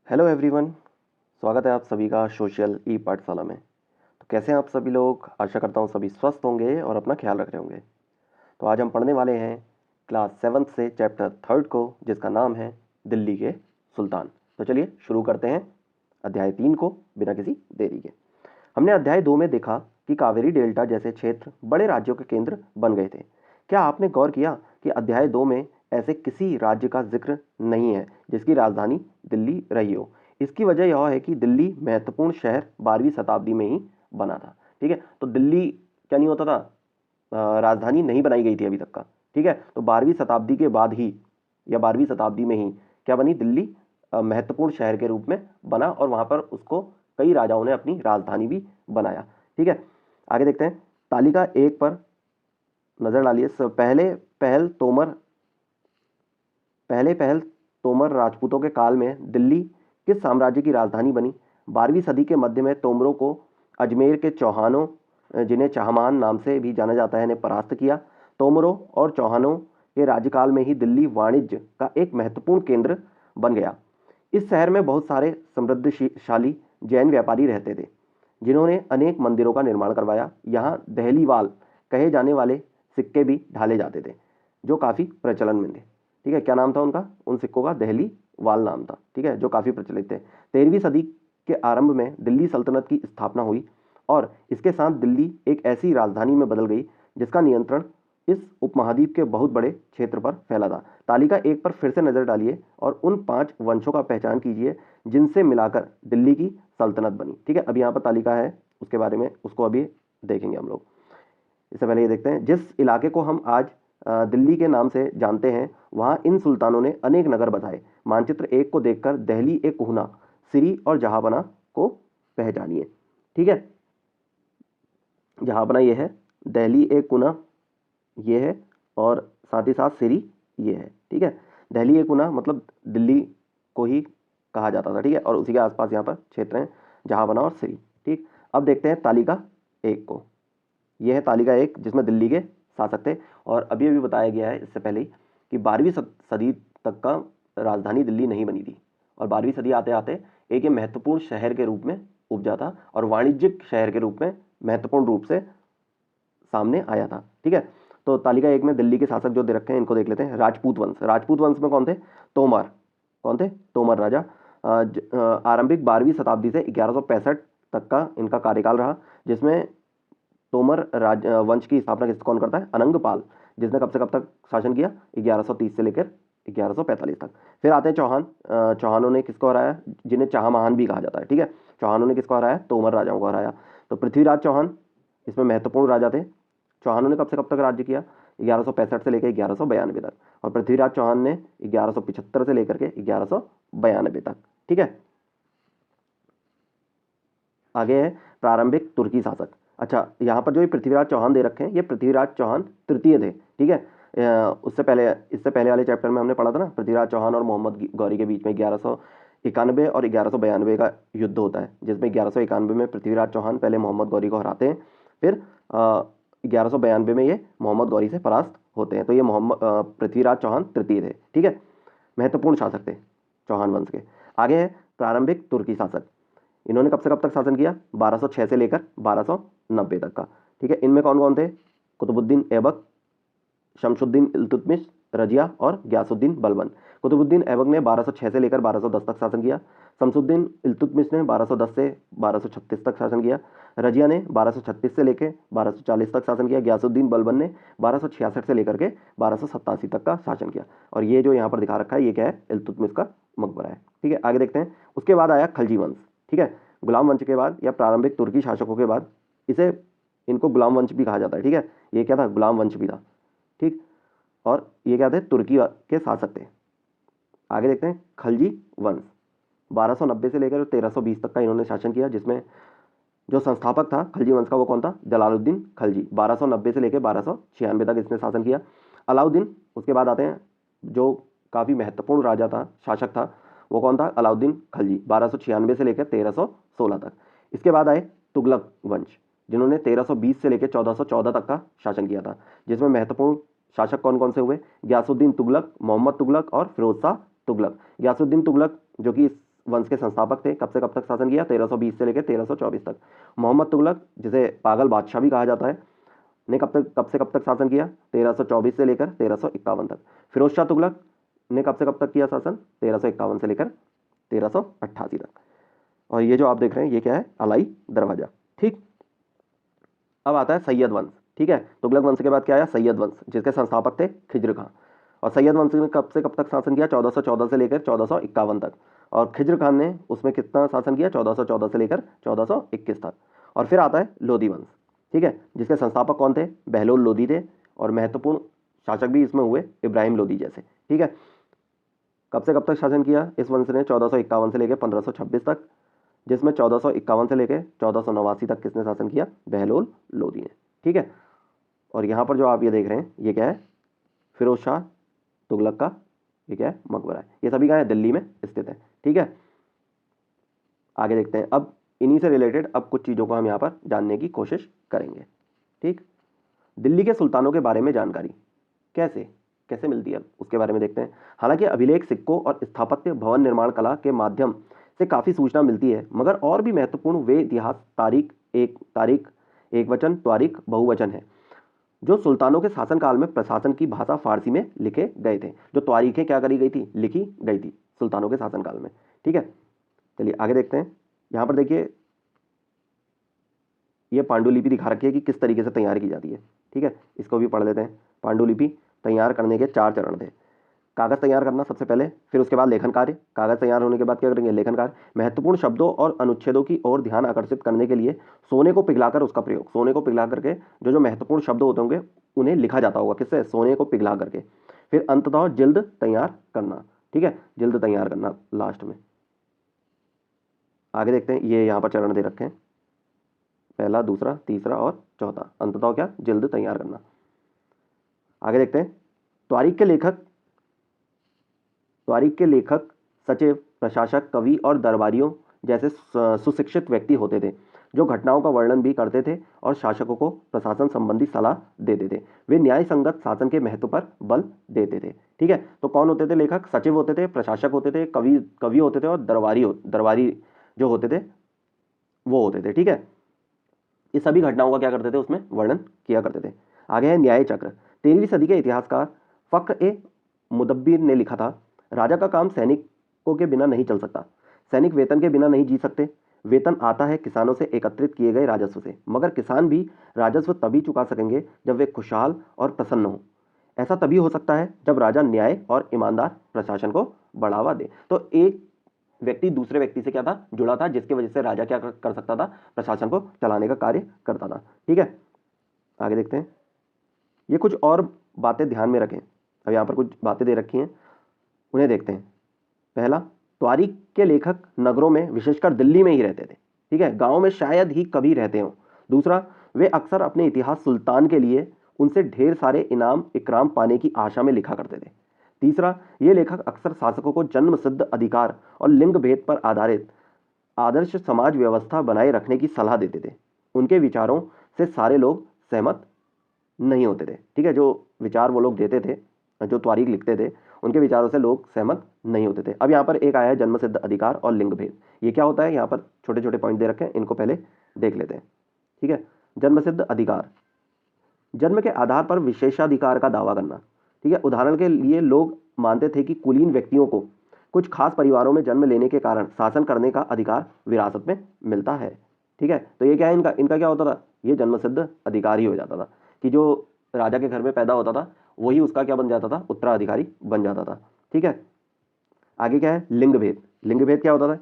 Hello everyone. स्वागत है आप सभी का सोशल ई पाठशाला में। तो कैसे हैं आप सभी लोग? आशा करता हूँ सभी स्वस्थ होंगे और अपना ख्याल रख रहे होंगे। तो आज हम पढ़ने वाले हैं क्लास 7th से चैप्टर 3 को, जिसका नाम है दिल्ली के सुल्तान। तो चलिए शुरू करते हैं अध्याय 3 को बिना किसी देरी के। हमने अध्याय 2 में देखा कि कावेरी डेल्टा जैसे क्षेत्र बड़े राज्यों के केंद्र बन गए थे। क्या आपने गौर किया कि अध्याय 2 में ऐसे किसी राज्य का जिक्र नहीं है जिसकी राजधानी दिल्ली रही हो? इसकी वजह यह है कि दिल्ली महत्वपूर्ण शहर 12वीं शताब्दी में ही बना था। ठीक है, तो दिल्ली क्या नहीं होता था, राजधानी नहीं बनाई गई थी अभी तक का। ठीक है, तो 12वीं शताब्दी के बाद ही या 12वीं शताब्दी में ही क्या बनी? दिल्ली महत्वपूर्ण शहर के रूप में बना और वहां पर उसको कई राजाओं ने अपनी राजधानी भी बनाया। ठीक है, आगे देखते हैं। तालिका 1 पर नजर डालिए। पहले पहल तोमर राजपूतों के काल में दिल्ली किस साम्राज्य की राजधानी बनी? 12वीं सदी के मध्य में तोमरों को अजमेर के चौहानों, जिन्हें चाहमान नाम से भी जाना जाता है, ने परास्त किया। तोमरों और चौहानों के राज्यकाल में ही दिल्ली वाणिज्य का एक महत्वपूर्ण केंद्र बन गया। इस शहर में बहुत सारे समृद्धशाली जैन व्यापारी रहते थे, जिन्होंने अनेक मंदिरों का निर्माण करवाया। यहाँ दहलीवाल कहे जाने वाले सिक्के भी ढाले जाते थे, जो काफ़ी प्रचलन में थे। ठीक है, क्या नाम था उनका? उन सिक्कों का दहलीवाल नाम था। ठीक है, जो काफ़ी प्रचलित थे। 13वीं सदी के आरंभ में दिल्ली सल्तनत की स्थापना हुई और इसके साथ दिल्ली एक ऐसी राजधानी में बदल गई जिसका नियंत्रण इस उपमहाद्वीप के बहुत बड़े क्षेत्र पर फैला था। तालिका 1 पर फिर से नजर डालिए और उन 5 वंशों का पहचान कीजिए जिनसे मिलाकर दिल्ली की सल्तनत बनी। ठीक है, अभी यहाँ पर तालिका है, उसके बारे में उसको अभी देखेंगे हम लोग। इससे पहले ये देखते हैं, जिस इलाके को हम आज दिल्ली के नाम से जानते हैं, वहाँ इन सुल्तानों ने अनेक नगर बसाए। मानचित्र 1 को देखकर दहली एक कुहना, सिरी और जहांपना को पहचानिए। ठीक है, जहांपना ये है, दहली एक कुना ये है, और साथ ही साथ सिरी ये है। ठीक है, दहली एक कुना मतलब दिल्ली को ही कहा जाता था। ठीक है, और उसी के आसपास यहाँ पर क्षेत्र हैं जहांपना और सिरी। ठीक, अब देखते हैं तालिका 1 को। यह है तालिका 1 जिसमें दिल्ली के शासक थे। और अभी अभी बताया गया है इससे पहले ही कि 12वीं सदी तक का राजधानी दिल्ली नहीं बनी थी, और 12वीं सदी आते आते एक ये महत्वपूर्ण शहर के रूप में उपजा था और वाणिज्यिक शहर के रूप में महत्वपूर्ण रूप से सामने आया था। ठीक है, तो तालिका 1 में दिल्ली के शासक जो दे रखे हैं इनको देख लेते हैं। राजपूत वंश। राजपूत वंश में कौन थे? तोमर। कौन थे? तोमर राजा। आरंभिक 12वीं शताब्दी से 1165 तक का इनका कार्यकाल रहा, जिसमें तोमर वंश की स्थापना कौन करता है? अनंगपाल, जिसने कब से कब तक शासन किया? 1130 से लेकर 1145 तक। फिर आते हैं चौहान। चौहानों ने किसको हराया? जिन्हें चाहमान भी कहा जाता है। ठीक है, चौहानों ने किसको हराया? तोमर राजाओं को हराया। तो पृथ्वीराज चौहान इसमें महत्वपूर्ण राजा थे। चौहानों ने कब से कब तक राज्य किया? 1165 से लेकर 1192 तक। और पृथ्वीराज चौहान ने 1175 से लेकर के 1192 तक। ठीक है, आगे है प्रारंभिक तुर्की शासक। अच्छा, यहाँ पर जो ये पृथ्वीराज चौहान दे रखे हैं, ये पृथ्वीराज चौहान तृतीय थे। ठीक है, इससे पहले वाले चैप्टर में हमने पढ़ा था ना, पृथ्वीराज चौहान और मोहम्मद गौरी के बीच में 1191 और 1192 का युद्ध होता है, जिसमें 1191 में पृथ्वीराज चौहान पहले मोहम्मद गौरी को हराते हैं, फिर 1192 में ये मोहम्मद गौरी से परास्त होते हैं। तो ये पृथ्वीराज चौहान तृतीय थे। ठीक है, महत्वपूर्ण शासक थे चौहान वंश के। आगे है प्रारंभिक तुर्की शासक। इन्होंने कब से कब तक शासन किया? 1206 से लेकर 1290 तक का। ठीक है, इनमें कौन कौन थे? कुतुबुद्दीन ऐबक, शमसुद्दीन इल्तुतमिश, रजिया और गयासुद्दीन बलबन। कुतुबुद्दीन ऐबक ने 1206 से लेकर 1210 तक शासन किया। शमसुद्दीन इल्तुतमिश ने 1210 से 1236 तक शासन किया। रजिया ने 1236 से लेकर 1240 तक शासन किया। गयासुद्दीन बलबन ने 1266 से लेकर के 1287 तक का शासन किया। और ये जो यहाँ पर दिखा रखा है, ये क्या है? इल्तुतमिश का मकबरा है। ठीक है, आगे देखते हैं। उसके बाद आया खलजी वंश। ठीक है, गुलाम वंश के बाद या प्रारंभिक तुर्की शासकों के बाद इनको गुलाम वंश भी कहा जाता है। ठीक है, ये क्या था? गुलाम वंश भी था। ठीक, और ये क्या थे? तुर्की के शासक थे। आगे देखते हैं खलजी वंश। 1290 से लेकर 1320 तक का इन्होंने शासन किया, जिसमें जो संस्थापक था खलजी वंश का वो कौन था? जलालुद्दीन खलजी। 1290 से लेकर 1296 तक इसने शासन किया। अलाउद्दीन उसके बाद आते हैं, जो काफ़ी महत्वपूर्ण राजा था, शासक था, वो कौन था? अलाउद्दीन खलजी। 1296 से लेकर 1316 तक। इसके बाद आए तुगलक वंश, जिन्होंने 1320 से लेकर 1414 तक का शासन किया था, जिसमें महत्वपूर्ण शासक कौन कौन से हुए? गयासुद्दीन तुगलक, मोहम्मद तुगलक और फिरोज शाह तुगलक। गयासुद्दीन तुगलक जो कि वंश के संस्थापक थे। कब से कब तक शासन किया? 1320 से लेकर 1324 तक। मोहम्मद तुगलक, जिसे पागल बादशाह भी कहा जाता है, ने कब से कब तक शासन किया? 1324 से लेकर 1351 तक। फिरोज शाह तुगलक ने कब से कब तक किया शासन? 1351 से लेकर 1388 तक। और ये जो आप देख रहे हैं ये क्या है? अलाई दरवाजा। ठीक, अब आता है सैयद वंश। ठीक है, तुगलक वंश के बाद क्या आया? सैयद वंश, जिसके संस्थापक थे खिज्र खां। और सैयद वंश ने कब से कब तक शासन किया? 1414 से लेकर 1451 तक। और खिज्र खान ने उसमें कितना शासन किया? 1414 से लेकर 1421 तक। और फिर आता है लोधी वंश। ठीक है, जिसके संस्थापक कौन थे? बहलोल लोधी थे। और महत्वपूर्ण शासक भी इसमें हुए इब्राहिम लोधी जैसे। ठीक है, कब से कब तक शासन किया इस वंश ने? 1451 से लेकर 1526 तक, जिसमें 1451 से लेकर 1489 तक किसने शासन किया? बहलोल लोधी ने। ठीक है, और यहाँ पर जो आप ये देख रहे हैं ये क्या है? फिरोज शाह तुगलक का ये क्या है? मकबरा है। ये सभी कहाँ है? दिल्ली में स्थित है। ठीक है, आगे देखते हैं। अब इन्हीं से रिलेटेड अब कुछ चीज़ों को हम यहाँ पर जानने की कोशिश करेंगे। ठीक, दिल्ली के सुल्तानों के बारे में जानकारी कैसे कैसे मिलती है उसके बारे में देखते हैं। हालांकि अभिलेख, सिक्कों और स्थापत्य, भवन निर्माण कला के माध्यम से काफ़ी सूचना मिलती है, मगर और भी महत्वपूर्ण वे इतिहास, तारीख एक वचन, त्वारीख बहुवचन है, जो सुल्तानों के शासनकाल में प्रशासन की भाषा फारसी में लिखे गए थे। जो त्वारीखें क्या करी गई थी? लिखी गई थी सुल्तानों के शासनकाल में। ठीक है, चलिए आगे देखते हैं। यहाँ पर देखिए ये पांडुलिपि दिखा रखी है कि किस तरीके से तैयार की जाती है। ठीक है, इसको भी पढ़ लेते हैं। पांडुलिपि तैयार करने के 4 चरण थे। कागज तैयार करना सबसे पहले, फिर उसके बाद लेखन कार्य। कागज तैयार होने के बाद क्या करेंगे? लेखन कार्य। महत्वपूर्ण शब्दों और अनुच्छेदों की ओर ध्यान आकर्षित करने के लिए सोने को पिघलाकर उसका प्रयोग। सोने को पिघला करके जो जो महत्वपूर्ण शब्द होते होंगे उन्हें लिखा जाता होगा। किससे? सोने को पिघला करके। फिर अंततः जिल्द तैयार करना। ठीक है, जिल्द तैयार करना लास्ट में। आगे देखते हैं, ये यहाँ पर चरण दे रखे हैं, पहला, दूसरा, तीसरा और चौथा। अंततः क्या? जिल्द तैयार करना। आगे देखते हैं। त्वारीख के लेखक सचिव, प्रशासक, कवि और दरबारियों जैसे सुशिक्षित व्यक्ति होते थे, जो घटनाओं का वर्णन भी करते थे और शासकों को प्रशासन संबंधी सलाह देते थे। वे न्याय संगत शासन के महत्व पर बल देते थे। ठीक है, तो कौन होते थे? लेखक, सचिव होते थे, प्रशासक होते थे, कवि होते थे और दरबारी जो होते थे वो होते थे। ठीक है, ये सभी घटनाओं का क्या करते थे? उसमें वर्णन किया करते थे। आगे है न्याय चक्र। 13वीं सदी के इतिहासकार फक्र ए मुदब्बिर ने लिखा था, राजा का काम सैनिकों के बिना नहीं चल सकता। सैनिक वेतन के बिना नहीं जी सकते। वेतन आता है किसानों से एकत्रित किए गए राजस्व से, मगर किसान भी राजस्व तभी चुका सकेंगे जब वे खुशहाल और प्रसन्न हो। ऐसा तभी हो सकता है जब राजा न्याय और ईमानदार प्रशासन को बढ़ावा दे। तो एक व्यक्ति दूसरे व्यक्ति से क्या था? जुड़ा था, जिसकी वजह से राजा क्या कर सकता था? प्रशासन को चलाने का कार्य करता था। ठीक है, आगे देखते हैं। ये कुछ और बातें ध्यान में रखें। अब यहाँ पर कुछ बातें दे रखी हैं, उन्हें देखते हैं। पहला, त्वारीख के लेखक नगरों में, विशेषकर दिल्ली में ही रहते थे। ठीक है, गांव में शायद ही कभी रहते हों। दूसरा, वे अक्सर अपने इतिहास सुल्तान के लिए उनसे ढेर सारे इनाम इकराम पाने की आशा में लिखा करते थे। तीसरा, ये लेखक अक्सर शासकों को जन्म सिद्ध अधिकार और लिंग भेद पर आधारित आदर्श समाज व्यवस्था बनाए रखने की सलाह देते थे। उनके विचारों से सारे लोग सहमत नहीं होते थे। ठीक है, जो विचार वो लोग देते थे, जो तारीख लिखते थे, उनके विचारों से लोग सहमत नहीं होते थे। अब यहाँ पर एक आया है जन्म सिद्ध अधिकार और लिंग भेद। ये क्या होता है? यहाँ पर छोटे छोटे पॉइंट दे रखे हैं, इनको पहले देख लेते हैं। ठीक है, जन्म सिद्ध अधिकार, जन्म के आधार पर विशेषाधिकार का दावा करना। ठीक है, उदाहरण के लिए लोग मानते थे कि कुलीन व्यक्तियों को कुछ खास परिवारों में जन्म लेने के कारण शासन करने का अधिकार विरासत में मिलता है। ठीक है, तो ये क्या है? इनका क्या होता था? ये जन्म सिद्ध अधिकार ही हो जाता था कि जो राजा के घर में पैदा होता था वही उसका क्या बन जाता था? उत्तराधिकारी बन जाता था। ठीक है, आगे क्या है? लिंग भेद। लिंग भेद क्या होता था?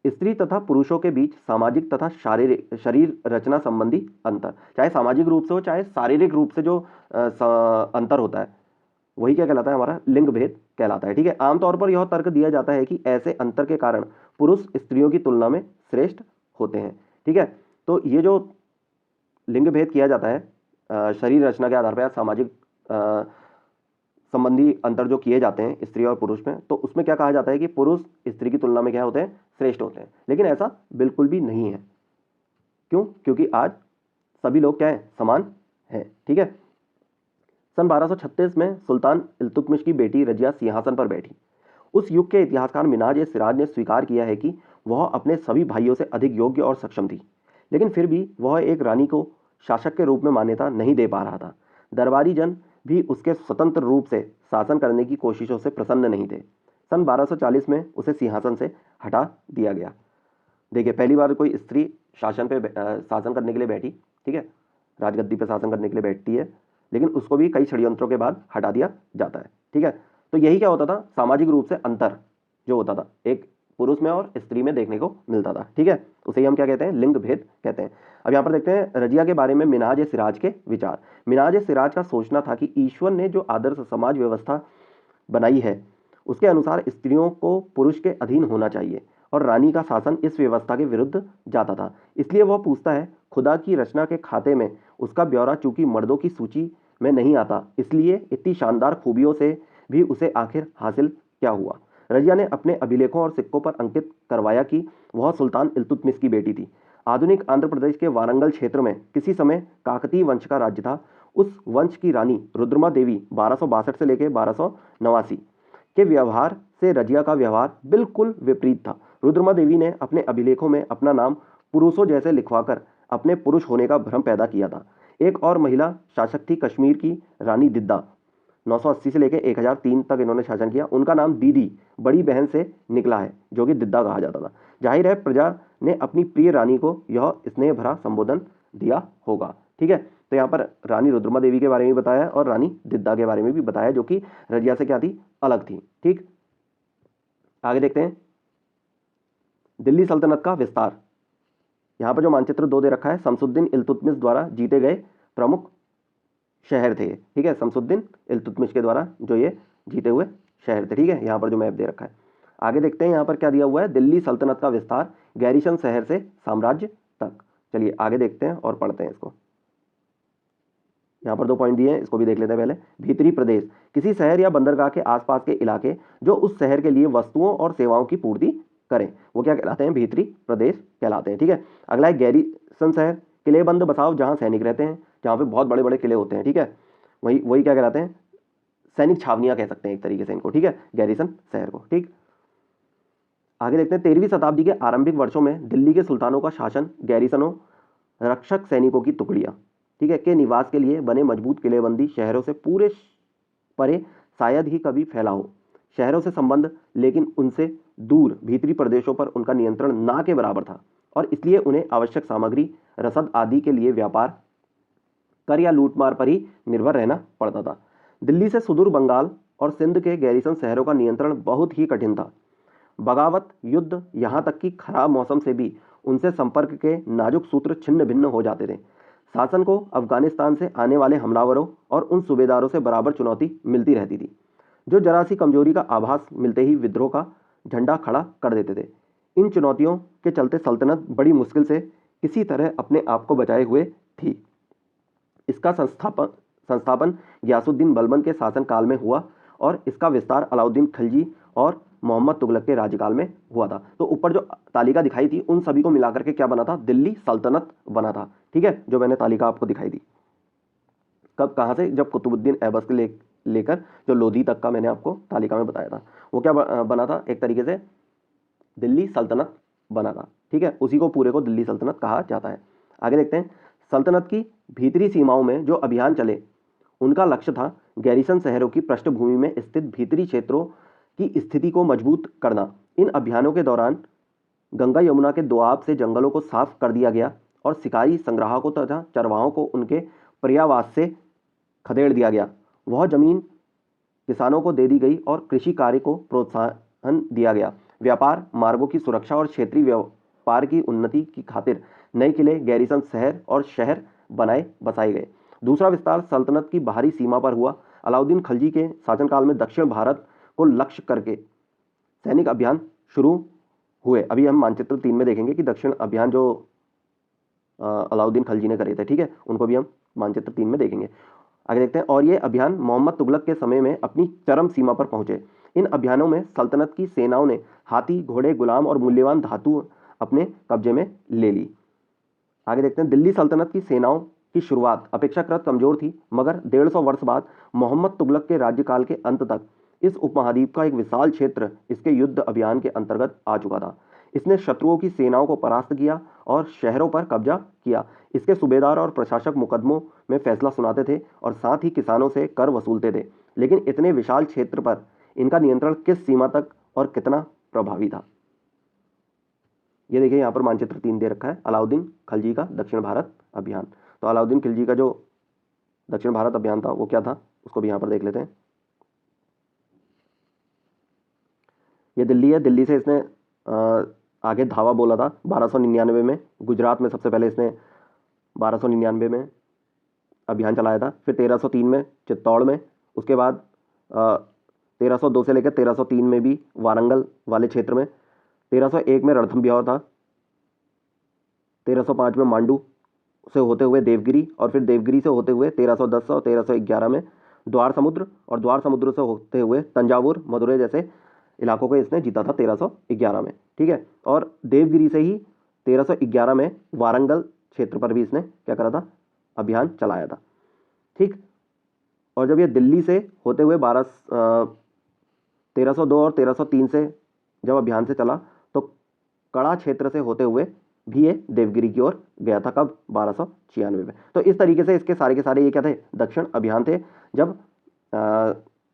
स्त्री तथा पुरुषों के बीच सामाजिक तथा शारीरिक शरीर रचना संबंधी अंतर, चाहे सामाजिक रूप से हो चाहे शारीरिक रूप से जो अंतर होता है वही क्या कहलाता है? हमारा लिंग भेद कहलाता है। ठीक है, आमतौर पर यह तर्क दिया जाता है कि ऐसे अंतर के कारण पुरुष स्त्रियों की तुलना में श्रेष्ठ होते हैं। ठीक है, तो ये जो लिंग भेद किया जाता है शरीर रचना के आधार पर या सामाजिक संबंधी अंतर जो किए जाते हैं स्त्री और पुरुष में, तो उसमें क्या कहा जाता है कि पुरुष स्त्री की तुलना में क्या होते हैं? श्रेष्ठ होते हैं। लेकिन ऐसा बिल्कुल भी नहीं है। क्यों? क्योंकि आज सभी लोग क्या है? समान है। ठीक है, सन 1236 में सुल्तान इल्तुतमिश की बेटी रजिया सिंहासन पर बैठी। उस युग के इतिहासकार मिन्हाज-ए-सिराज ने स्वीकार किया है कि वह अपने सभी भाइयों से अधिक योग्य और सक्षम थी, लेकिन फिर भी वह एक रानी को शासक के रूप में मान्यता नहीं दे पा रहा था। दरबारी जन भी उसके स्वतंत्र रूप से शासन करने की कोशिशों से प्रसन्न नहीं थे। सन 1240 में उसे सिंहासन से हटा दिया गया। देखिए, पहली बार कोई स्त्री शासन करने के लिए बैठी, ठीक है, राजगद्दी पर शासन करने के लिए बैठती है, लेकिन उसको भी कई षड्यंत्रों के बाद हटा दिया जाता है, ठीक है। तो यही क्या होता था, सामाजिक रूप से अंतर जो होता था एक पुरुष में और स्त्री में देखने को मिलता था, ठीक है, उसे ही हम क्या कहते हैं, लिंग भेद कहते हैं। अब यहाँ पर देखते हैं रजिया के बारे में मिन्हाज-ए-सिराज के विचार। मिन्हाज-ए-सिराज का सोचना था कि ईश्वर ने जो आदर्श समाज व्यवस्था बनाई है उसके अनुसार स्त्रियों को पुरुष के अधीन होना चाहिए और रानी का शासन इस व्यवस्था के विरुद्ध जाता था। इसलिए वह पूछता है, खुदा की रचना के खाते में उसका ब्यौरा चूंकि मर्दों की सूची में नहीं आता, इसलिए इतनी शानदार खूबियों से भी उसे आखिर हासिल क्या हुआ। रजिया ने अपने अभिलेखों और सिक्कों पर अंकित करवाया कि वह सुल्तान इल्तुतमिश की बेटी थी। आधुनिक आंध्र प्रदेश के वारंगल क्षेत्र में किसी समय काकतीय वंश का राज्य था। उस वंश की रानी रुद्रमा देवी 1262 से लेकर 1289 के व्यवहार से रजिया का व्यवहार बिल्कुल विपरीत था। रुद्रमा देवी ने अपने अभिलेखों में अपना नाम पुरुषों जैसे लिखवाकर अपने पुरुष होने का भ्रम पैदा किया था। एक और महिला शासक थी कश्मीर की रानी दिद्दा, 980 से लेकर 1003 तक इन्होंने शासन किया। उनका नाम दीदी, बड़ी बहन से निकला है, जो कि दिद्दा कहा जाता था। जाहिर है प्रजा ने अपनी प्रिय रानी को यह स्नेह भरा संबोधन दिया होगा, ठीक है। तो यहाँ पर रानी रुद्रमा देवी के बारे में बताया और रानी दिद्दा के बारे में भी बताया, जो कि रजिया से क्या थी, अलग थी, ठीक। आगे देखते हैं दिल्ली सल्तनत का विस्तार। यहाँ पर जो मानचित्र 2 दे रखा है, शमसुद्दीन इल्तुतमिश द्वारा जीते गए प्रमुख शहर थे, ठीक है, शमसुद्दीन इल्तुतमिश के द्वारा जो ये जीते हुए शहर थे, ठीक है। यहाँ पर जो मैप दे रखा है, आगे देखते हैं यहाँ पर क्या दिया हुआ है, दिल्ली सल्तनत का विस्तार, गैरिसन शहर से साम्राज्य तक। चलिए आगे देखते हैं और पढ़ते हैं इसको। यहाँ पर 2 पॉइंट दिए हैं, इसको भी देख लेते हैं पहले। भीतरी प्रदेश, किसी शहर या बंदरगाह के आसपास के इलाके जो उस शहर के लिए वस्तुओं और सेवाओं की पूर्ति करें, वो क्या कहलाते हैं, भीतरी प्रदेश कहलाते हैं, ठीक है। अगला है गैरिसन शहर, किलेबंद बसाव जहाँ सैनिक रहते हैं, जहाँ पे बहुत बड़े बड़े किले होते हैं, ठीक है, वही क्या कहलाते हैं, सैनिक छावनियाँ कह सकते हैं एक तरीके से इनको, ठीक है, गैरिसन शहर को, ठीक। आगे देखते हैं 13वीं शताब्दी के आरंभिक वर्षों में दिल्ली के सुल्तानों का शासन गैरिसनों, रक्षक सैनिकों की टुकड़ियाँ, ठीक है, के निवास के लिए बने मजबूत किलेबंदी शहरों से पूरे परे शायद ही कभी फैला हो। शहरों से संबंध लेकिन उनसे दूर भीतरी प्रदेशों पर उनका नियंत्रण ना के बराबर था और इसलिए उन्हें आवश्यक सामग्री, रसद आदि के लिए व्यापार, कर या लूटमार पर ही निर्भर रहना पड़ता था। दिल्ली से सुदूर बंगाल और सिंध के गैरिसन शहरों का नियंत्रण बहुत ही कठिन था। बगावत, युद्ध, यहाँ तक कि खराब मौसम से भी उनसे संपर्क के नाजुक सूत्र छिन्न भिन्न हो जाते थे। शासन को अफगानिस्तान से आने वाले हमलावरों और उन सूबेदारों से बराबर चुनौती मिलती रहती थी, जो जरा सी कमजोरी का आभास मिलते ही विद्रोह का झंडा खड़ा कर देते थे। इन चुनौतियों के चलते सल्तनत बड़ी मुश्किल से किसी तरह अपने आप को बचाए हुए थी। इसका संस्थापन गयासुद्दीन बलबन के शासनकाल में हुआ और इसका विस्तार अलाउद्दीन खिलजी और मोहम्मद तुगलक के राज्यकाल में हुआ था। तो ऊपर जो तालिका दिखाई थी उन सभी को मिलाकर के क्या बना था, दिल्ली सल्तनत बना था, ठीक है, जो मैंने तालिका आपको दिखाई दी। कब, कहाँ से, जब कुतुबुद्दीन ऐबक से लेकर जो लोधी तक का मैंने आपको तालिका में बताया था, वो क्या बना था, एक तरीके से दिल्ली सल्तनत बना था, ठीक है, उसी को पूरे को दिल्ली सल्तनत कहा जाता है। आगे देखते हैं सल्तनत की भीतरी सीमाओं में जो अभियान चले उनका लक्ष्य था गैरिसन शहरों की पृष्ठभूमि में स्थित भीतरी क्षेत्रों की स्थिति को मजबूत करना। इन अभियानों के दौरान गंगा यमुना के दोआब से जंगलों को साफ कर दिया गया और शिकारी संग्राहकों तथा चरवाहों को उनके पर्यावास से खदेड़ दिया गया। वह जमीन किसानों को दे दी गई और कृषि कार्य को प्रोत्साहन दिया गया। व्यापार मार्गों की सुरक्षा और क्षेत्रीय व्यापार की उन्नति की खातिर नए किले, गैरिसन शहर और शहर बसाए गए। दूसरा विस्तार सल्तनत की बाहरी सीमा पर हुआ। अलाउद्दीन खिलजी के शासनकाल में दक्षिण भारत को लक्ष्य करके सैनिक अभियान शुरू हुए। अभी हम मानचित्र 3 में देखेंगे कि दक्षिण अभियान जो अलाउद्दीन खिलजी ने करे थे, ठीक है, उनको भी हम मानचित्र 3 में देखेंगे। आगे देखते हैं, और ये अभियान मोहम्मद तुगलक के समय में अपनी चरम सीमा पर पहुंचे। इन अभियानों में सल्तनत की सेनाओं ने हाथी, घोड़े, गुलाम और मूल्यवान धातु अपने कब्जे में ले ली। आगे देखते हैं, दिल्ली सल्तनत की सेनाओं की शुरुआत अपेक्षाकृत कमजोर थी, मगर 150 वर्ष बाद मोहम्मद तुगलक के राज्यकाल के अंत तक इस उपमहाद्वीप का एक विशाल क्षेत्र इसके युद्ध अभियान के अंतर्गत आ चुका था। इसने शत्रुओं की सेनाओं को परास्त किया और शहरों पर कब्जा किया। इसके सूबेदार और प्रशासक मुकदमों में फैसला सुनाते थे और साथ ही किसानों से कर वसूलते थे, लेकिन इतने विशाल क्षेत्र पर इनका नियंत्रण किस सीमा तक और कितना प्रभावी था। ये देखिए यहाँ पर मानचित्र 3 दे रखा है, अलाउद्दीन खिलजी का दक्षिण भारत अभियान। तो अलाउद्दीन खिलजी का जो दक्षिण भारत अभियान था वो क्या था, उसको भी यहाँ पर देख लेते हैं। ये दिल्ली है, दिल्ली से इसने आगे धावा बोला था 1299 में। गुजरात में सबसे पहले इसने 1299 में अभियान चलाया था, फिर 1303 में चित्तौड़ में, उसके बाद 1302 से लेकर 1303 में भी वारंगल वाले क्षेत्र में, 1301 में रणथंभौर था, 1305 में मांडू से होते हुए देवगिरी, और फिर देवगिरी से होते हुए 1310 और 1311 में द्वार समुद्र, और द्वार समुद्र से होते हुए तंजावुर मदुरै जैसे इलाकों को इसने जीता था 1311 में। ठीक है, और देवगिरी से ही 1311 में वारंगल क्षेत्र पर भी इसने क्या करा था, अभियान चलाया था। ठीक, और जब ये दिल्ली से होते हुए 1302 और 1303 से जब अभियान से चला तो कड़ा क्षेत्र से होते हुए भी ये देवगिरी की ओर गया था। कब, 1296 में। तो इस तरीके से इसके सारे के सारे ये क्या थे, दक्षिण अभियान थे, जब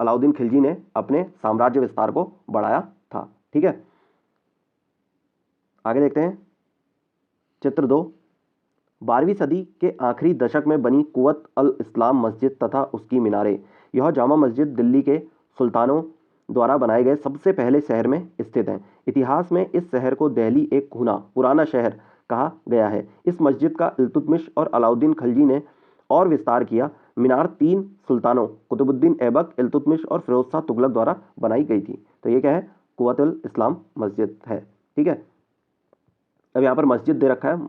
अलाउद्दीन खिलजी ने अपने साम्राज्य विस्तार को बढ़ाया था। ठीक है, आगे देखते हैं चित्र 2। 12वीं सदी के आखिरी दशक में बनी कुवत अल इस्लाम मस्जिद तथा उसकी मीनारें। यह जामा मस्जिद दिल्ली के सुल्तानों द्वारा बनाए गए सबसे पहले शहर में स्थित है। इतिहास में इस शहर को दिल्ली एक खूना पुराना शहर कहा गया है। इस मस्जिद का इल्तुतमिश और अलाउद्दीन खिलजी ने और विस्तार किया। मीनार 3 सुल्तानों कुतुबुद्दीन ऐबक, इल्तुतमिश और फिरोज शाह तुगलक द्वारा बनाई गई थी। तो ये क्या है, कुवत अल इस्लाम मस्जिद है। ठीक है, अब यहाँ पर मस्जिद दे रखा है,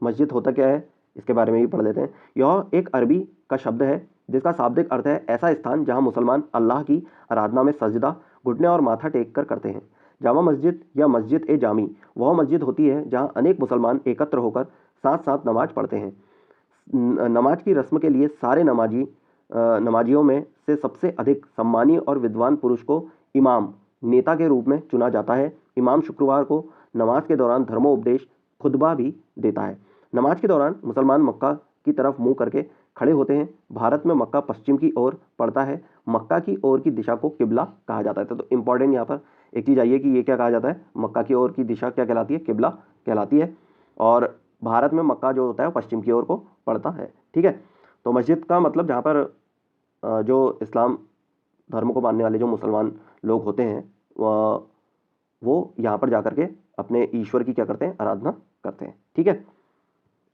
मस्जिद होता क्या है इसके बारे में भी पढ़ लेते हैं। यह एक अरबी का शब्द है जिसका शाब्दिक अर्थ है ऐसा स्थान जहां मुसलमान अल्लाह की आराधना में सजदा, घुटने और माथा टेक कर करते हैं। जामा मस्जिद या मस्जिद ए जामी वह मस्जिद होती है जहां अनेक मुसलमान एकत्र होकर साथ साथ नमाज पढ़ते हैं। नमाज की रस्म के लिए सारे नमाजियों में से सबसे अधिक सम्मानीय और विद्वान पुरुष को इमाम नेता के रूप में चुना जाता है। इमाम शुक्रवार को नमाज के दौरान धर्मोपदेश खुतबा भी देता है। नमाज के दौरान मुसलमान मक्का की तरफ मुंह करके खड़े होते हैं। भारत में मक्का पश्चिम की ओर पड़ता है। मक्का की ओर की दिशा को किबला कहा जाता है। तो इंपॉर्टेंट यहाँ पर एक चीज़ आई है कि ये क्या कहा जाता है, मक्का की ओर की दिशा क्या कहलाती है, किबला कहलाती है। और भारत में मक्का जो होता है पश्चिम की ओर को पड़ता है। ठीक है, तो मस्जिद का मतलब जहाँ पर जो इस्लाम धर्म को मानने वाले जो मुसलमान लोग होते हैं वो यहाँ पर जाकर के अपने ईश्वर की क्या करते हैं, आराधना करते हैं। ठीक है,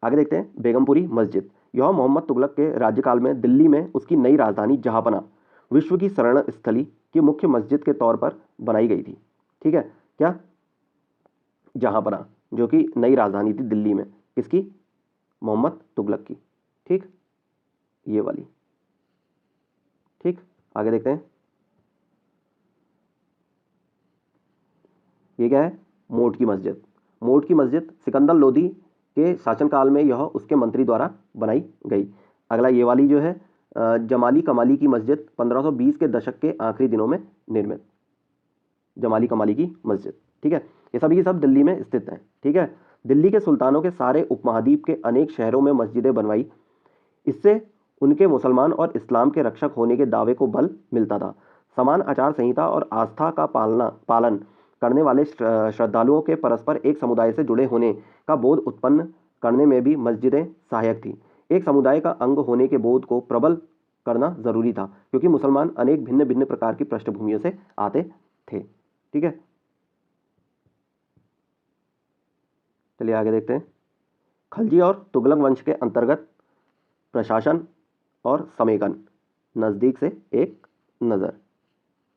आगे देखते हैं बेगमपुरी मस्जिद। यह मोहम्मद तुगलक के राज्यकाल में दिल्ली में उसकी नई राजधानी जहांपना विश्व की शरण स्थली की मुख्य मस्जिद के तौर पर बनाई गई थी। ठीक है, क्या, जहांपना जो कि नई राजधानी थी दिल्ली में, किसकी, मोहम्मद तुगलक की। ठीक, ये वाली। ठीक, आगे देखते हैं ये क्या है, मोट की मस्जिद। मोट की मस्जिद सिकंदर लोधी के शासनकाल में यह उसके मंत्री द्वारा बनाई गई। अगला ये वाली जो है जमाली कमाली की मस्जिद 1520 के दशक के आखिरी दिनों में निर्मित जमाली कमाली की मस्जिद। ठीक है, ये सभी की सब दिल्ली में स्थित हैं। ठीक है, दिल्ली के सुल्तानों के सारे उपमहाद्वीप के अनेक शहरों में मस्जिदें बनवाई। इससे उनके मुसलमान और इस्लाम के रक्षक होने के दावे को बल मिलता था। समान आचार संहिता और आस्था का पालन करने वाले श्रद्धालुओं के परस्पर एक समुदाय से जुड़े होने का बोध उत्पन्न करने में भी मस्जिदें सहायक थी। एक समुदाय का अंग होने के बोध को प्रबल करना जरूरी था क्योंकि मुसलमान अनेक भिन्न भिन्न प्रकार की पृष्ठभूमियों से आते थे। ठीक है, चलिए आगे देखते हैं। खलजी और तुगलक वंश के अंतर्गत प्रशासन और समेकन, नजदीक से एक नजर,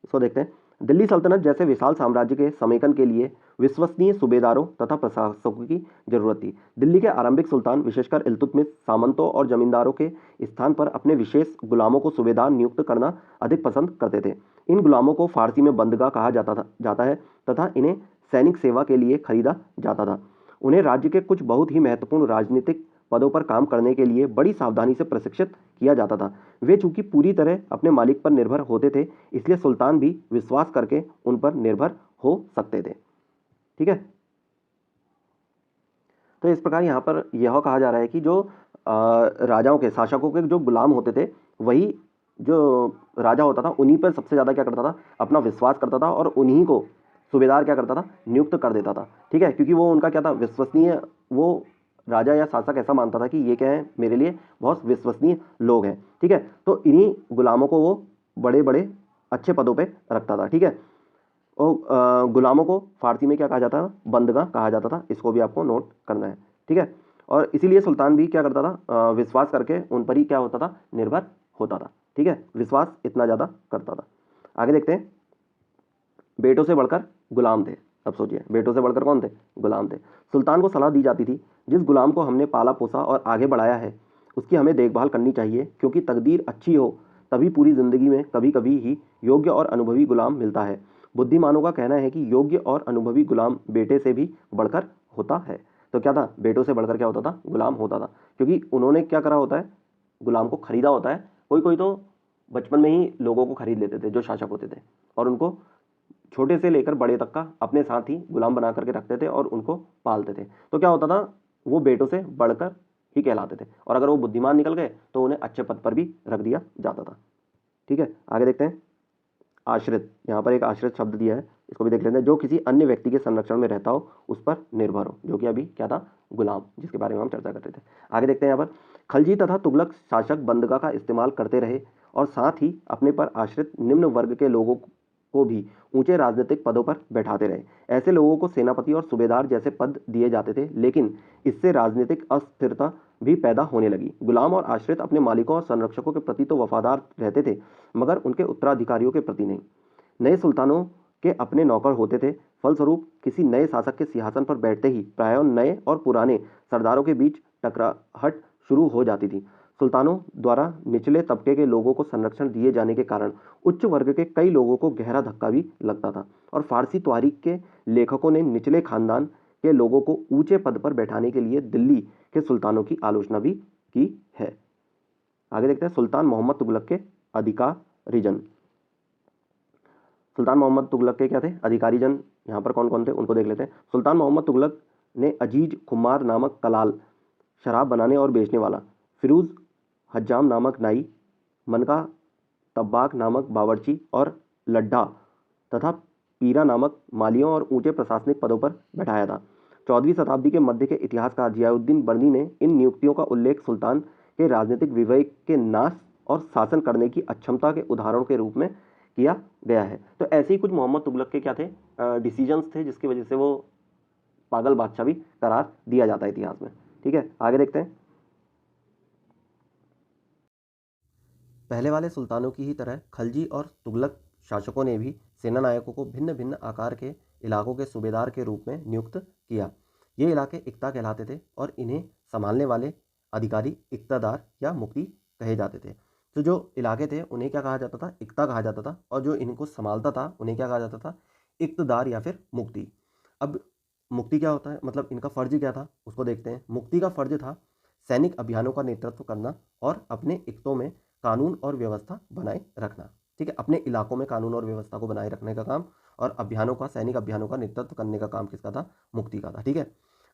इसको देखते हैं। दिल्ली सल्तनत जैसे विशाल साम्राज्य के समेकन के लिए विश्वसनीय सूबेदारों तथा प्रशासकों की जरूरत थी। दिल्ली के आरंभिक सुल्तान विशेषकर इल्तुतमिश सामंतों और जमींदारों के स्थान पर अपने विशेष गुलामों को सूबेदार नियुक्त करना अधिक पसंद करते थे। इन गुलामों को फारसी में बंदगा कहा जाता है तथा इन्हें सैनिक सेवा के लिए खरीदा जाता था। उन्हें राज्य के कुछ बहुत ही महत्वपूर्ण राजनीतिक पदों पर काम करने के लिए बड़ी सावधानी से प्रशिक्षित किया जाता था। वे चूंकि पूरी तरह अपने मालिक पर निर्भर होते थे, इसलिए सुल्तान भी विश्वास करके उन पर निर्भर हो सकते थे। ठीक है, तो इस प्रकार यहाँ पर यह कहा जा रहा है कि जो राजाओं के, शासकों के जो गुलाम होते थे, वही जो राजा होता था उन्हीं पर सबसे ज़्यादा क्या करता था, अपना विश्वास करता था और उन्हीं को सूबेदार क्या करता था, नियुक्त कर देता था। ठीक है, क्योंकि वो उनका क्या था, विश्वसनीय, वो राजा या शासक ऐसा मानता था कि ये क्या है, मेरे लिए बहुत विश्वसनीय लोग हैं। ठीक है, तो इन्हीं गुलामों को वो बड़े बड़े अच्छे पदों पे रखता था। ठीक है, और गुलामों को फारसी में क्या कहा जाता था, बंदगा कहा जाता था। इसको भी आपको नोट करना है। ठीक है, और इसीलिए सुल्तान भी क्या करता था, विश्वास करके उन पर ही क्या होता था, निर्भर होता था। ठीक है, विश्वास इतना ज़्यादा करता था। आगे देखते हैं, बेटों से बढ़कर गुलाम थे। अब सोचिए, बेटों से बढ़कर कौन थे, गुलाम थे। सुल्तान को सलाह दी जाती थी, जिस गुलाम को हमने पाला पोसा और आगे बढ़ाया है, उसकी हमें देखभाल करनी चाहिए, क्योंकि तकदीर अच्छी हो तभी पूरी जिंदगी में कभी कभी ही योग्य और अनुभवी गुलाम मिलता है। बुद्धिमानों का कहना है कि योग्य और अनुभवी गुलाम बेटे से भी बढ़कर होता है। तो क्या था, बेटों से बढ़कर क्या होता था, गुलाम होता था, क्योंकि उन्होंने क्या करा होता है, गुलाम को खरीदा होता है। कोई कोई तो बचपन में ही लोगों को खरीद लेते थे जो शासक होते थे, और उनको छोटे से लेकर बड़े तक का अपने साथ ही गुलाम बना करके रखते थे और उनको पालते थे। तो क्या होता था, वो बेटों से बढ़कर ही कहलाते थे, और अगर वो बुद्धिमान निकल गए तो उन्हें अच्छे पद पर भी रख दिया जाता था। ठीक है, आगे देखते हैं, आश्रित। यहाँ पर एक आश्रित शब्द दिया है, इसको भी देख लेते हैं। जो किसी अन्य व्यक्ति के संरक्षण में रहता हो, उस पर निर्भर हो, जो कि अभी क्या था, गुलाम, जिसके बारे में हम चर्चा कर रहे थे। आगे देखते हैं यहाँ पर, खलजी तथा तुगलक शासक बंदगा का इस्तेमाल करते रहे और साथ ही अपने पर आश्रित निम्न वर्ग के लोगों को भी ऊंचे राजनीतिक पदों पर बैठाते रहे। ऐसे लोगों को सेनापति और सूबेदार जैसे पद दिए जाते थे, लेकिन इससे राजनीतिक अस्थिरता भी पैदा होने लगी। गुलाम और आश्रित अपने मालिकों और संरक्षकों के प्रति तो वफादार रहते थे, मगर उनके उत्तराधिकारियों के प्रति नहीं। नए सुल्तानों के अपने नौकर होते थे, फलस्वरूप किसी नए शासक के सिंहासन पर बैठते ही प्रायः नए और पुराने सरदारों के बीच टकराहट शुरू हो जाती थी। सुल्तानों द्वारा निचले तबके के लोगों को संरक्षण दिए जाने के कारण उच्च वर्ग के कई लोगों को गहरा धक्का भी लगता था, और फारसी तारीख के लेखकों ने निचले खानदान के लोगों को ऊंचे पद पर बैठाने के लिए दिल्ली के सुल्तानों की आलोचना भी की है। आगे देखते हैं, सुल्तान मोहम्मद तुगलक के अधिकारीजन। सुल्तान मोहम्मद तुगलक के क्या थे, अधिकारीजन। यहाँ पर कौन कौन थे, उनको देख लेते हैं। सुल्तान मोहम्मद तुगलक ने अजीज खुमार नामक कलाल, शराब बनाने और बेचने वाला, फिरोज हज्जाम नामक नाई, मनका तब्बाक नामक बावर्ची और लड्ढा तथा पीरा नामक मालियों और ऊंचे प्रशासनिक पदों पर बैठाया था। 14वीं शताब्दी के मध्य के इतिहासकार जियाउद्दीन बर्नी ने इन नियुक्तियों का उल्लेख सुल्तान के राजनीतिक विवेक के नाश और शासन करने की अक्षमता के उदाहरण के रूप में किया गया है। तो ऐसे ही कुछ मोहम्मद तुगलक के क्या थे, डिसीजंस थे, जिसकी वजह से वो पागल बादशाह भी करार दिया जाता है इतिहास में। ठीक है, आगे देखते हैं। पहले वाले सुल्तानों की ही तरह खलजी और तुगलक शासकों ने भी सेना नायकों को भिन्न भिन्न आकार के इलाकों के सूबेदार के रूप में नियुक्त किया। ये इलाके इक्ता कहलाते थे और इन्हें संभालने वाले अधिकारी इक्तादार या मुक्ति कहे जाते थे। तो जो इलाके थे उन्हें क्या कहा जाता था, इक्ता कहा जाता था, और जो इनको संभालता था उन्हें क्या कहा जाता था, इक्तदार या फिर मुक्ति। अब मुक्ति क्या होता है, मतलब इनका फर्ज क्या था, उसको देखते हैं। मुक्ति का फर्ज था सैनिक अभियानों का नेतृत्व करना और अपने इक्तों में कानून और व्यवस्था बनाए रखना। ठीक है, अपने इलाकों में कानून और व्यवस्था को बनाए रखने का काम, और अभियानों का, सैनिक अभियानों का नेतृत्व करने का काम किसका था, मुक्ति का था। ठीक है,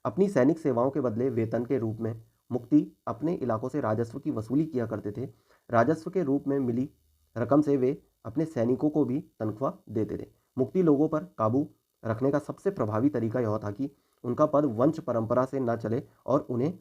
अपनी सैनिक सेवाओं के बदले वेतन के रूप में मुक्ति अपने इलाकों से राजस्व की वसूली किया करते थे। राजस्व के रूप में मिली रकम से वे अपने सैनिकों को भी तनख्वाह देते थे। मुक्ति लोगों पर काबू रखने का सबसे प्रभावी तरीका यह था कि उनका पद वंश परंपरा से न चले और उन्हें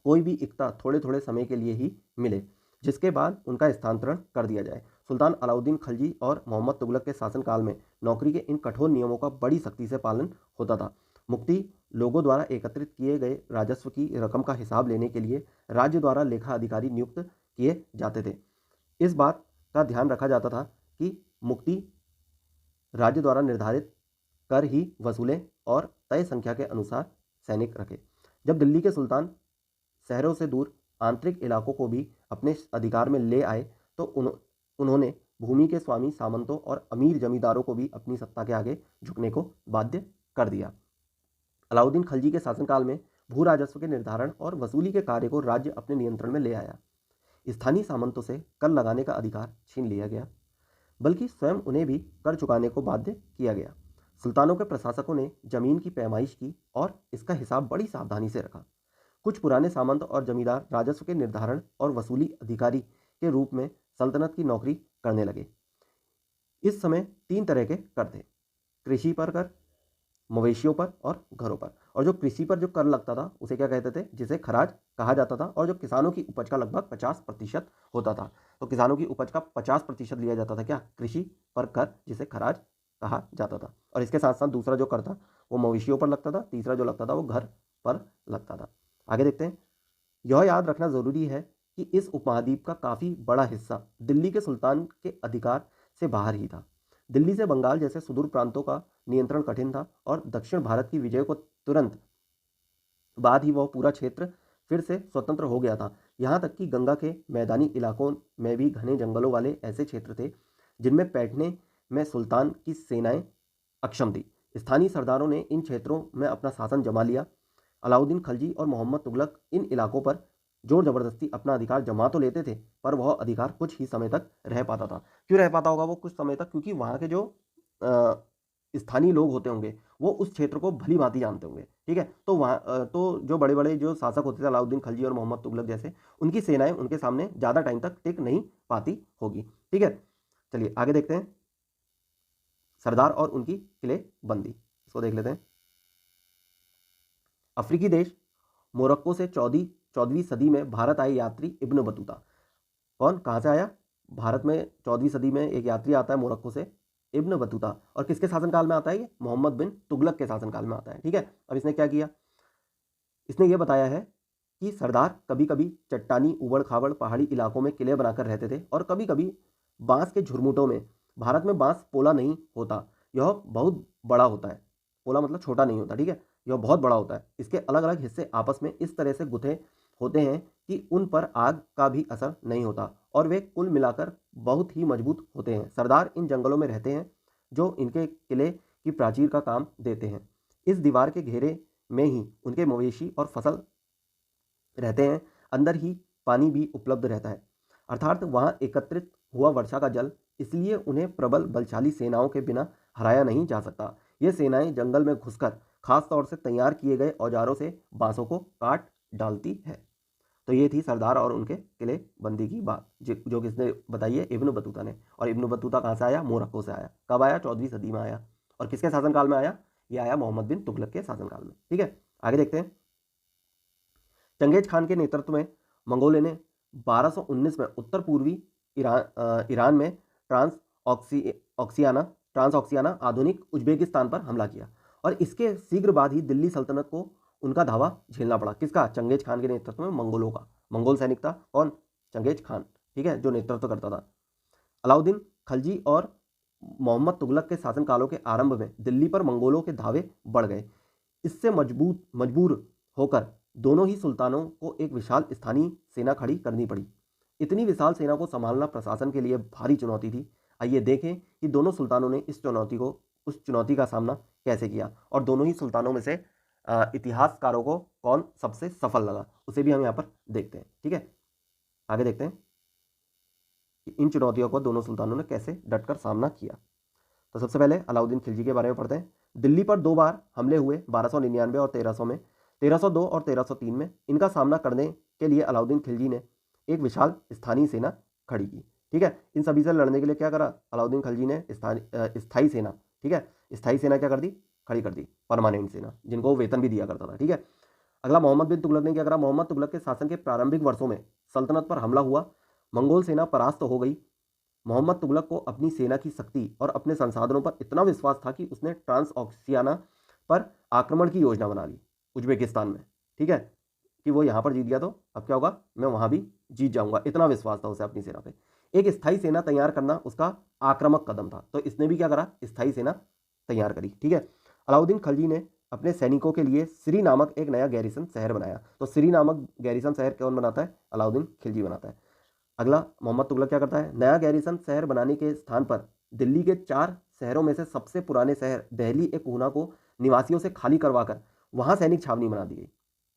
कोई भी इक्ता थोड़े थोड़े समय के लिए ही मिले, जिसके बाद उनका स्थानांतरण कर दिया जाए। सुल्तान अलाउद्दीन खलजी और मोहम्मद तुगलक के शासनकाल में नौकरी के इन कठोर नियमों का बड़ी सख्ती से पालन होता था। मुक्ति लोगों द्वारा एकत्रित किए गए राजस्व की रकम का हिसाब लेने के लिए राज्य द्वारा लेखा अधिकारी नियुक्त किए जाते थे। इस बात का ध्यान रखा जाता था कि मुक्ति राज्य द्वारा निर्धारित कर ही वसूलें और तय संख्या के अनुसार सैनिक रखे। जब दिल्ली के सुल्तान शहरों से दूर आंतरिक इलाकों को भी अपने अधिकार में ले आए तो उन्होंने भूमि के स्वामी सामंतों और अमीर जमींदारों को भी अपनी सत्ता के आगे झुकने को बाध्य कर दिया। अलाउद्दीन खलजी के शासनकाल में भू राजस्व के निर्धारण और वसूली के कार्य को राज्य अपने नियंत्रण में ले आया। स्थानीय सामंतों से कर लगाने का अधिकार छीन लिया गया, बल्कि स्वयं उन्हें भी कर चुकाने को बाध्य किया गया। सुल्तानों के प्रशासकों ने जमीन की पैमाइश की और इसका हिसाब बड़ी सावधानी से रखा। कुछ पुराने सामंत और जमींदार राजस्व के निर्धारण और वसूली अधिकारी के रूप में सल्तनत की नौकरी करने लगे। इस समय 3 तरह के कर थे: कृषि पर कर, मवेशियों पर और घरों पर। और जो कृषि पर जो कर लगता था उसे क्या कहते थे, जिसे खराज कहा जाता था। और जो किसानों की उपज का लगभग 50% होता था, तो किसानों की उपज का 50% लिया जाता था क्या, कृषि पर कर, जिसे खराज कहा जाता था। और इसके साथ साथ दूसरा जो कर था वो मवेशियों पर लगता था, तीसरा जो लगता था वो घर पर लगता था। आगे देखते हैं। यह याद रखना जरूरी है कि इस उपमहाद्वीप का काफी बड़ा हिस्सा दिल्ली के सुल्तान के अधिकार से बाहर ही था। दिल्ली से बंगाल जैसे सुदूर प्रांतों का नियंत्रण कठिन था और दक्षिण भारत की विजय को तुरंत बाद ही वह पूरा क्षेत्र फिर से स्वतंत्र हो गया था। यहाँ तक कि गंगा के मैदानी इलाकों में भी घने जंगलों वाले ऐसे क्षेत्र थे जिनमें बैठने में सुल्तान की सेनाएं अक्षम थी। स्थानीय सरदारों ने इन क्षेत्रों में अपना शासन जमा लिया। अलाउद्दीन खलजी और मोहम्मद तुगलक इन इलाकों पर जोर जबरदस्ती अपना अधिकार जमा तो लेते थे, पर वह अधिकार कुछ ही समय तक रह पाता था। क्यों रह पाता होगा वो कुछ समय तक? क्योंकि वहाँ के जो स्थानीय लोग होते होंगे वो उस क्षेत्र को भली भांति जानते होंगे। ठीक है, तो वहाँ तो जो बड़े बड़े जो शासक होते थे अलाउद्दीन खलजी और मोहम्मद तुगलक जैसे, उनकी सेनाएं उनके सामने ज़्यादा टाइम तक टिक नहीं पाती होगी। ठीक है, चलिए आगे देखते हैं। सरदार और उनकी किलेबंदी, इसको देख लेते हैं। अफ्रीकी देश मोरक्को से 14वीं सदी में भारत आए यात्री इब्न बतूता। कौन, कहाँ से आया? भारत में 14वीं सदी में एक यात्री आता है मोरक्को से, इब्न बतूता। और किसके शासनकाल में आता है ये? मोहम्मद बिन तुगलक के शासनकाल में आता है। ठीक है, अब इसने क्या किया? इसने ये बताया है कि सरदार कभी कभी चट्टानी उबड़ खाबड़ पहाड़ी इलाकों में किले बनाकर रहते थे और कभी कभी बांस के झुरमुटों में। भारत में बांस पोला नहीं होता, यह बहुत बड़ा होता है। पोला मतलब छोटा नहीं होता, ठीक है, यह बहुत बड़ा होता है। इसके अलग अलग हिस्से आपस में इस तरह से गुथे होते हैं कि उन पर आग का भी असर नहीं होता और वे कुल मिलाकर बहुत ही मजबूत होते हैं। सरदार इन जंगलों में रहते हैं जो इनके किले की प्राचीर का काम देते हैं। इस दीवार के घेरे में ही उनके मवेशी और फसल रहते हैं। अंदर ही पानी भी उपलब्ध रहता है, अर्थात वहाँ एकत्रित हुआ वर्षा का जल, इसलिए उन्हें प्रबल बलशाली सेनाओं के बिना हराया नहीं जा सकता। ये सेनाएं जंगल में घुसकर खास तौर से तैयार किए गए औजारों से बांसों को काट डालती है। तो ये थी सरदार और उनके किले बंदी की बात, जो किसने बताई है? इब्न बतूता ने। और इब्न बतूता कहाँ से आया? मोरक्को से आया। कब आया? 14वीं सदी में आया। और किसके शासनकाल में आया? ये आया मोहम्मद बिन तुगलक के शासनकाल में। ठीक है, आगे देखते हैं। चंगेज खान के नेतृत्व में मंगोलों ने 1219 में उत्तर पूर्वी ईरान में ट्रांस ऑक्सियाना आधुनिक उज्बेकिस्तान पर हमला किया और इसके शीघ्र बाद ही दिल्ली सल्तनत को उनका धावा झेलना पड़ा। किसका? चंगेज खान के नेतृत्व में मंगोलों का। मंगोल सैनिक था कौन? चंगेज खान, ठीक है, जो नेतृत्व करता था। अलाउद्दीन खलजी और मोहम्मद तुगलक के शासनकालों के आरंभ में दिल्ली पर मंगोलों के धावे बढ़ गए। इससे मजबूर होकर दोनों ही सुल्तानों को एक विशाल स्थानीय सेना खड़ी करनी पड़ी। इतनी विशाल सेना को संभालना प्रशासन के लिए भारी चुनौती थी। आइए देखें कि दोनों सुल्तानों ने उस चुनौती का सामना कैसे किया और दोनों ही सुल्तानों में से इतिहासकारों को कौन सबसे सफल लगा, उसे भी हम यहाँ पर देखते हैं। ठीक है, आगे देखते हैं कि इन चुनौतियों को दोनों सुल्तानों ने कैसे डटकर सामना किया। तो सबसे पहले अलाउद्दीन खिलजी के बारे में पढ़ते हैं। दिल्ली पर 2 बार हमले हुए, 1299 और 1300 में। 1302 और 1303 में इनका सामना करने के लिए अलाउद्दीन खिलजी ने एक विशाल स्थानीय सेना खड़ी की। ठीक है, इन सभी से लड़ने के लिए क्या करा अलाउद्दीन खिलजी ने? स्थायी सेना, ठीक है, स्थायी सेना क्या कर दी? खड़ी कर दी, परमानेंट सेना, जिनको वो वेतन भी दिया करता था। ठीक है, अगला मोहम्मद बिन तुगलक ने क्या करा? मोहम्मद तुगलक के शासन के प्रारंभिक वर्षों में सल्तनत पर हमला हुआ, मंगोल सेना परास्त हो गई। मोहम्मद तुगलक को अपनी सेना की शक्ति और अपने संसाधनों पर इतना विश्वास था कि उसने ट्रांस ऑक्सियाना पर आक्रमण की योजना बना ली, उज्बेकिस्तान में। ठीक है, कि वो यहाँ पर जीत गया तो अब क्या होगा, मैं वहाँ भी जीत जाऊंगा, इतना विश्वास था उसे अपनी सेना पे। एक स्थायी सेना तैयार करना उसका आक्रामक कदम था, तो इसने भी क्या करा? स्थायी सेना तैयार करी। ठीक है, अलाउद्दीन खलजी ने अपने सैनिकों के लिए श्री नामक एक नया गैरिसन शहर बनाया। तो श्री नामक गैरिसन शहर कौन बनाता है? अलाउद्दीन खिलजी बनाता है। अगला मोहम्मद तुगलक क्या करता है? नया गैरिसन शहर बनाने के स्थान पर दिल्ली के 4 शहरों में से सबसे पुराने शहर दहली ए कुहना को निवासियों से खाली करवाकर वहां सैनिक छावनी बना दी गई।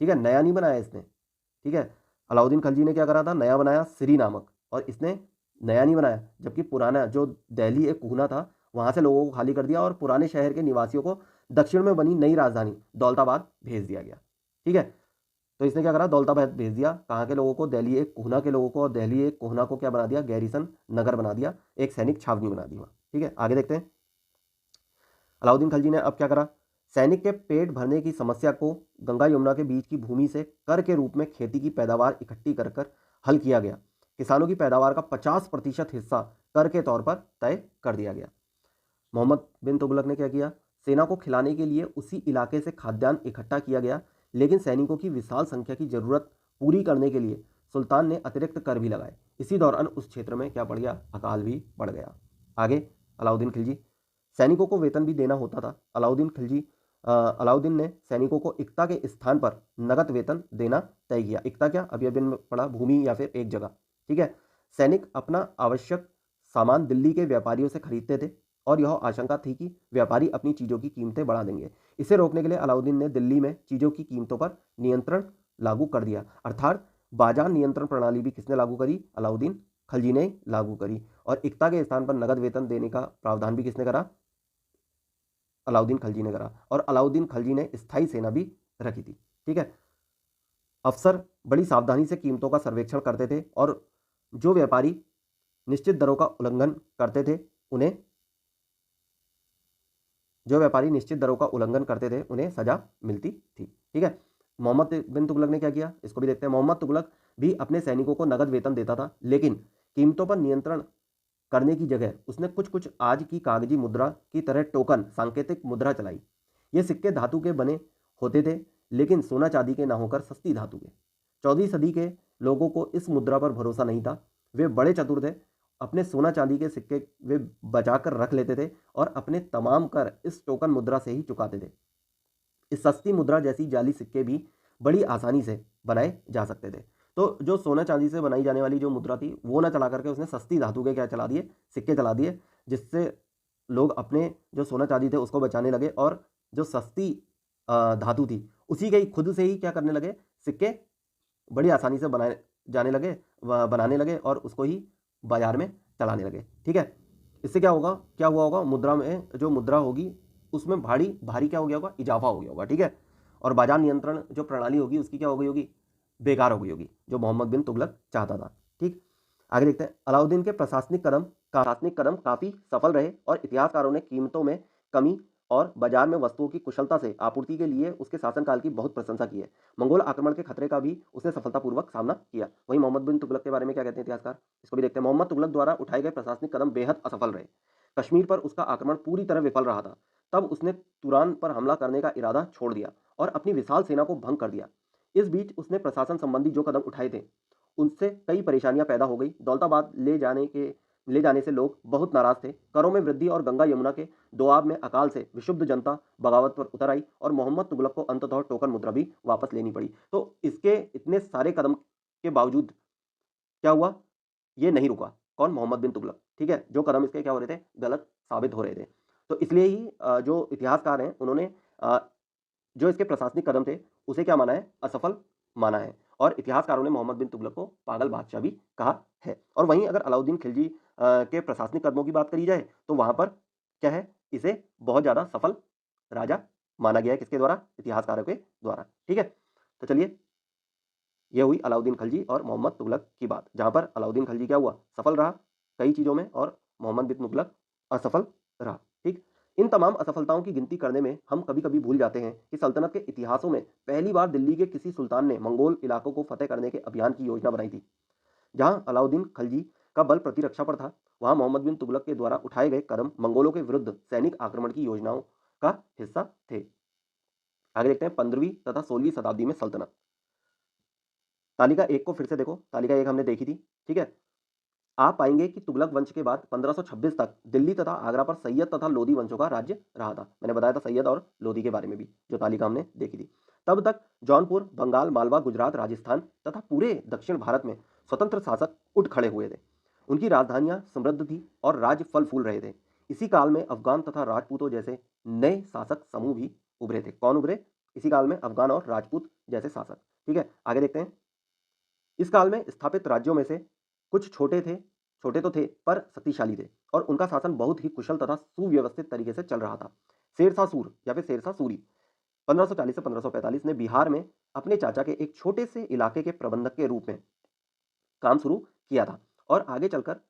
ठीक है, नया नहीं बनाया इसने। ठीक है, अलाउद्दीन खलजी ने क्या करा था, नया बनाया सिरी नामक, और इसने नया नहीं बनाया, जबकि पुराना जो दिल्ली एक कोहना था वहां से लोगों को खाली कर दिया और पुराने शहर के निवासियों को दक्षिण में बनी नई राजधानी दौलताबाद भेज दिया गया। ठीक है, तो इसने क्या करा, दौलताबाद भेज दिया, कहाँ के लोगों को, दिल्ली एक कोहना के लोगों को, और दिल्ली एक कोहना को क्या बना दिया, गैरिसन नगर बना दिया, एक सैनिक छावनी बना दी वहाँ। ठीक है, आगे देखते हैं। अलाउद्दीन खलजी ने अब क्या करा, सैनिक के पेट भरने की समस्या को गंगा यमुना के बीच की भूमि से कर के रूप में खेती की पैदावार इकट्ठी कर कर हल किया गया। किसानों की पैदावार का 50% हिस्सा कर के तौर पर तय कर दिया गया। मोहम्मद बिन तुगलक ने क्या किया, सेना को खिलाने के लिए उसी इलाके से खाद्यान्न इकट्ठा किया गया, लेकिन सैनिकों की विशाल संख्या की जरूरत पूरी करने के लिए सुल्तान ने अतिरिक्त कर भी लगाए। इसी दौरान उस क्षेत्र में क्या बढ़ गया, अकाल भी बढ़ गया। आगे अलाउद्दीन खिलजी, सैनिकों को वेतन भी देना होता था। अलाउद्दीन ने सैनिकों को इक्ता के स्थान पर नगद वेतन देना तय किया। इक्ता क्या, अभी अभी में पढ़ा, भूमि या फिर एक जगह। ठीक है, सैनिक अपना आवश्यक सामान दिल्ली के व्यापारियों से खरीदते थे और यह आशंका थी कि व्यापारी अपनी चीज़ों की कीमतें बढ़ा देंगे। इसे रोकने के लिए अलाउद्दीन ने दिल्ली में चीज़ों की कीमतों पर नियंत्रण लागू कर दिया। अर्थात बाजार नियंत्रण प्रणाली भी किसने लागू करी, अलाउद्दीन खलजी ने लागू करी। और इक्ता के स्थान पर नगद वेतन देने का प्रावधान भी किसने करा, अलाउद्दीन खलजी ने करा। और अलाउद्दीन खलजी ने स्थायी सेना भी रखी थी। ठीक है, अफसर बड़ी सावधानी से कीमतों का सर्वेक्षण करते थे और जो व्यापारी निश्चित दरों का उल्लंघन करते थे उन्हें उन्हें सजा मिलती थी। ठीक है, मोहम्मद बिन तुगलक ने क्या किया, इसको भी देखते हैं। मोहम्मद तुगलक भी अपने सैनिकों को नगद वेतन देता था, लेकिन कीमतों पर नियंत्रण करने की जगह उसने कुछ कुछ आज की कागजी मुद्रा की तरह टोकन सांकेतिक मुद्रा चलाई। ये सिक्के धातु के बने होते थे, लेकिन सोना चांदी के ना होकर सस्ती धातु के। 14वीं सदी के लोगों को इस मुद्रा पर भरोसा नहीं था। वे बड़े चतुर थे, अपने सोना चांदी के सिक्के वे बचा कर रख लेते थे और अपने तमाम कर इस टोकन मुद्रा से ही चुकाते थे। इस सस्ती मुद्रा जैसी जाली सिक्के भी बड़ी आसानी से बनाए जा सकते थे। तो जो सोना चांदी से बनाई जाने वाली जो मुद्रा थी वो ना चला करके उसने सस्ती धातु के क्या चला दिए, सिक्के चला दिए, जिससे लोग अपने जो सोना चांदी थे उसको बचाने लगे और जो सस्ती धातु थी उसी के ही खुद से ही क्या करने लगे, सिक्के बड़ी आसानी से बनाने लगे और उसको ही बाजार में चलाने लगे। ठीक है, इससे क्या हुआ होगा, मुद्रा में जो मुद्रा होगी उसमें भारी भारी क्या हो गया होगा, इजाफा हो गया होगा। ठीक है, और बाजार नियंत्रण जो प्रणाली होगी उसकी क्या हो गई होगी, बेकार हो गई होगी, जो मोहम्मद बिन तुगलक चाहता था। ठीक, आगे देखते हैं। अलाउद्दीन के प्रशासनिक कदम काफी सफल रहे और इतिहासकारों ने कीमतों में कमी और बाजार में वस्तुओं की कुशलता से आपूर्ति के लिए उसके शासनकाल की बहुत प्रशंसा की है। मंगोल आक्रमण के खतरे का भी उसने सफलतापूर्वक सामना किया। वहीं मोहम्मद बिन तुगलक के बारे में क्या कहते हैं इतिहासकार, इसको भी देखते हैं। मोहम्मद तुगलक द्वारा उठाए गए प्रशासनिक कदम बेहद असफल रहे। कश्मीर पर उसका आक्रमण पूरी तरह विफल रहा था। तब उसने तुरान पर हमला करने का इरादा छोड़ दिया और अपनी विशाल सेना को भंग कर दिया। इस बीच उसने प्रशासन संबंधी जो कदम उठाए थे उनसे कई परेशानियां पैदा हो गई। दौलताबाद ले जाने से लोग बहुत नाराज थे। करों में वृद्धि और गंगा यमुना के दोआब में अकाल से विक्षुब्ध जनता बगावत पर उतर आई और मोहम्मद तुगलक को अंततः टोकन मुद्रा भी वापस लेनी पड़ी। तो इसके इतने सारे कदम के बावजूद क्या हुआ, ये नहीं रुका, कौन, मोहम्मद बिन तुगलक। ठीक है, जो कदम इसके क्या हो रहे थे, गलत साबित हो रहे थे। तो इसलिए ही जो इतिहासकार हैं उन्होंने अ, जो इसके प्रशासनिक कदम थे उसे क्या माना है, असफल माना है। और इतिहासकारों ने मोहम्मद बिन तुगलक को पागल बादशाह भी कहा है। और वहीं अगर अलाउद्दीन खिलजी के प्रशासनिक कदमों की बात करी जाए तो वहां पर क्या है, इसे बहुत ज्यादा सफल राजा माना गया है, किसके द्वारा, इतिहासकारों के द्वारा। ठीक है, तो चलिए, ये हुई अलाउद्दीन खिलजी और मोहम्मद तुगलक की बात, जहां पर अलाउद्दीन खिलजी क्या हुआ, सफल रहा कई चीजों में और मोहम्मद बिन तुगलक असफल रहा। ठीक, इन तमाम असफलताओं की गिनती करने में हम कभी कभी भूल जाते हैं कि सल्तनत के इतिहासों में पहली बार दिल्ली के किसी सुल्तान ने मंगोल इलाकों को फतेह करने के अभियान की योजना बनाई थी। जहां अलाउद्दीन खिलजी का बल प्रतिरक्षा पर था, वहां मोहम्मद बिन तुगलक के द्वारा उठाए गए कदम मंगोलों के विरुद्ध सैनिक आक्रमण की योजनाओं का हिस्सा थे। आगे देखते हैं 15वीं तथा 16वीं शताब्दी में सल्तनत। तालिका एक को फिर से देखो, तालिका एक हमने देखी थी। ठीक है, आप पाएंगे कि तुगलक वंश के बाद 1526 तक दिल्ली तथा आगरा पर सैयद तथा लोधी वंशों का राज्य रहा था। मैंने बताया था सैयद और लोधी के बारे में भी, जो तालिका हमने देखी थी। तब तक जौनपुर, बंगाल, मालवा, गुजरात, राजस्थान तथा पूरे दक्षिण भारत में स्वतंत्र शासक उठ खड़े हुए थे। उनकी राजधानियां समृद्ध थी और राज्य फल फूल रहे थे। इसी काल में अफगान तथा राजपूतों जैसे नए शासक समूह भी उभरे थे। कौन उभरे, इसी काल में अफगान और राजपूत जैसे शासक। ठीक है, आगे देखते हैं। इस काल में स्थापित राज्यों में से कुछ छोटे तो थे पर शक्तिशाली थे और उनका शासन बहुत ही कुशल तथा सुव्यवस्थित तरीके से चल रहा था। शेरशाह सूर या फिर शेरशाह सूरी 1540 से 1545 ने बिहार में अपने चाचा के एक छोटे से इलाके के प्रबंधक के रूप में काम शुरू किया था और आगे चलकर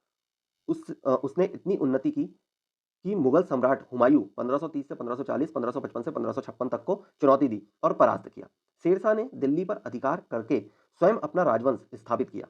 उसने इतनी उन्नति की कि मुगल सम्राट हुमायूं 1530 से 1540, 1555 से 1556 तक को चुनौती दी और परास्त किया। शेरशाह ने दिल्ली पर अधिकार करके स्वयं अपना राजवंश स्थापित किया।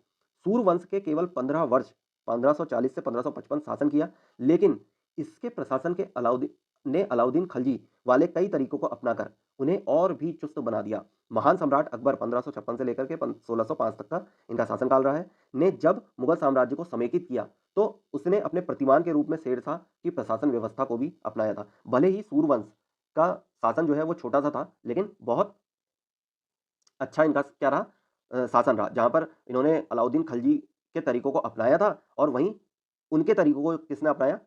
सूरवंश के केवल 15 वर्ष 1540 से 1555 शासन किया, लेकिन इसके प्रशासन के अलाउद्दीन खलजी वाले कई तरीकों को अपनाकर उन्हें और भी चुस्त बना दिया। महान सम्राट अकबर 1556 से लेकर के 1605 तक का इनका शासनकाल रहा है, ने जब मुगल साम्राज्य को समेकित किया तो उसने अपने प्रतिमान के रूप में शेरशाह की प्रशासन व्यवस्था को भी अपनाया था। भले ही सूरवंश का शासन जो है वो छोटा सा था, लेकिन बहुत अच्छा इनका क्या रहा, शासन रहा, जहां पर इन्होंने अलाउद्दीन खलजी के तरीकों को अपनाया था और वहीं उनके तरीकों को किसने अपनाया,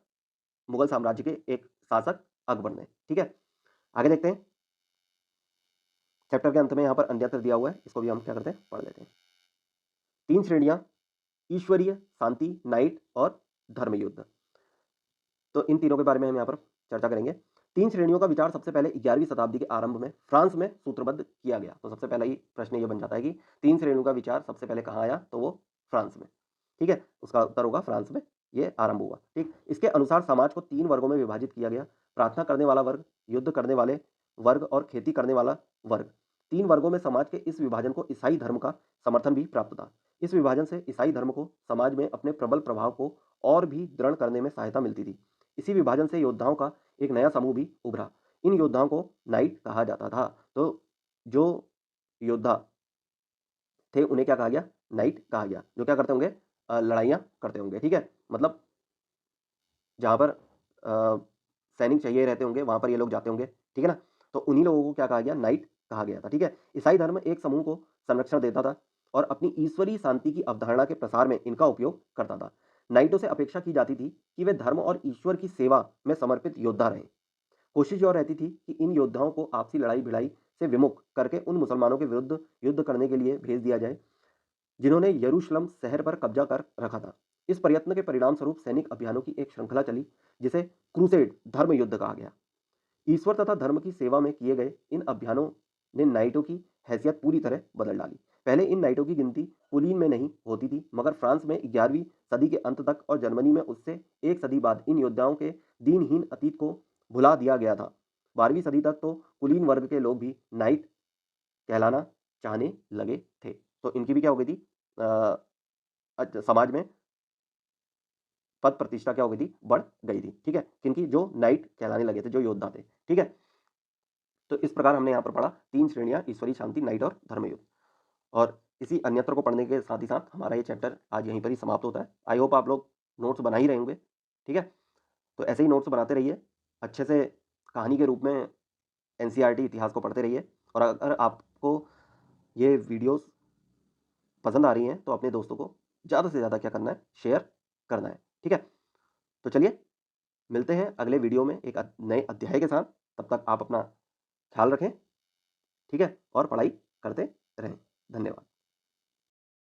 मुगल साम्राज्य के एक शासक अकबर ने। ठीक है, आगे देखते हैं। चैप्टर के अंत में यहाँ पर अन्यत्र दिया हुआ है, इसको भी हम क्या करते हैं, पढ़ लेते हैं। 3 श्रेणियां, ईश्वरीय, शांति, नाइट और धर्म युद्ध। तो इन तीनों के बारे में हम यहाँ पर चर्चा करेंगे। 3 श्रेणियों का विचार सबसे पहले 11वीं शताब्दी के आरंभ में फ्रांस में सूत्रबद्ध किया गया। तो सबसे पहला ही प्रश्न ये बन जाता है कि 3 श्रेणियों का विचार सबसे पहले कहाँ आया, तो वो फ्रांस में। ठीक है, उसका उत्तर होगा फ्रांस में ये आरंभ हुआ। ठीक, इसके अनुसार समाज को 3 वर्गों में विभाजित किया गया। प्रार्थना करने वाला वर्ग, युद्ध करने वाले वर्ग और खेती करने वाला वर्ग। 3 वर्गों में समाज के इस विभाजन को ईसाई धर्म का समर्थन भी प्राप्त था। इस विभाजन से ईसाई धर्म को समाज में अपने प्रबल प्रभाव को और भी दृढ़ करने में सहायता मिलती थी। इसी विभाजन से योद्धाओं का एक नया समूह भी उभरा। इन योद्धाओं को नाइट कहा जाता था। तो जो योद्धा थे उन्हें क्या कहा गया, नाइट कहा गया, जो क्या करते होंगे, लड़ाइयाँ करते होंगे। ठीक है, मतलब जहाँ पर सैनिक चाहिए रहते होंगे वहाँ पर ये लोग जाते होंगे। ठीक है ना, तो उन्हीं लोगों को क्या कहा गया, नाइट कहा गया था। ठीक है, ईसाई धर्म एक समूह को संरक्षण देता था और अपनी ईश्वरीय शांति की अवधारणा के प्रसार में इनका उपयोग करता था। नाइटों से अपेक्षा की जाती थी कि वे धर्म और ईश्वर की सेवा में समर्पित योद्धा रहें। कोशिश यह रहती थी कि इन योद्धाओं को आपसी लड़ाई भिड़ाई से विमुख करके उन मुसलमानों के विरुद्ध युद्ध करने के लिए भेज दिया जाए जिन्होंने यरूशलेम शहर पर कब्जा कर रखा था। इस प्रयत्न के परिणाम स्वरूप सैनिक अभियानों की एक श्रृंखला चली जिसे क्रूसेड धर्म युद्ध कहा गया। ईश्वर तथा धर्म की सेवा में किए गए इन अभियानों ने नाइटों की हैसियत पूरी तरह बदल डाली। पहले इन नाइटों की गिनती कुलीन में नहीं होती थी, मगर फ्रांस में 11वीं सदी के अंत तक और जर्मनी में उससे एक सदी बाद इन योद्धाओं के दीनहीन अतीत को भुला दिया गया था। 12वीं सदी तक तो कुलीन वर्ग के लोग भी नाइट कहलाना चाहने लगे थे। तो इनकी भी क्या हो गई थी, समाज में पद प्रतिष्ठा क्या हो गई थी, बढ़ गई थी। ठीक है, किनकी, जो नाइट कहलाने लगे थे, जो योद्धा थे। ठीक है, तो इस प्रकार हमने यहाँ पर पढ़ा 3 श्रेणियां, ईश्वरी, शांति, नाइट और धर्मयुद्ध। और इसी अन्यत्र को पढ़ने के साथ ही साथ हमारा ये चैप्टर आज यहीं पर ही समाप्त होता है। आई होप आप लोग नोट्स बना ही रहे होंगे। ठीक है, तो ऐसे ही नोट्स बनाते रहिए, अच्छे से कहानी के रूप में एनसीईआरटी इतिहास को पढ़ते रहिए। और अगर आपको ये वीडियोस पसंद आ रही हैं तो अपने दोस्तों को ज़्यादा से ज़्यादा क्या करना है, शेयर करना है। ठीक है, तो चलिए मिलते हैं अगले वीडियो में एक नए अध्याय के साथ। तब तक आप अपना ख्याल रखें। ठीक है, और पढ़ाई करते रहें। धन्यवाद।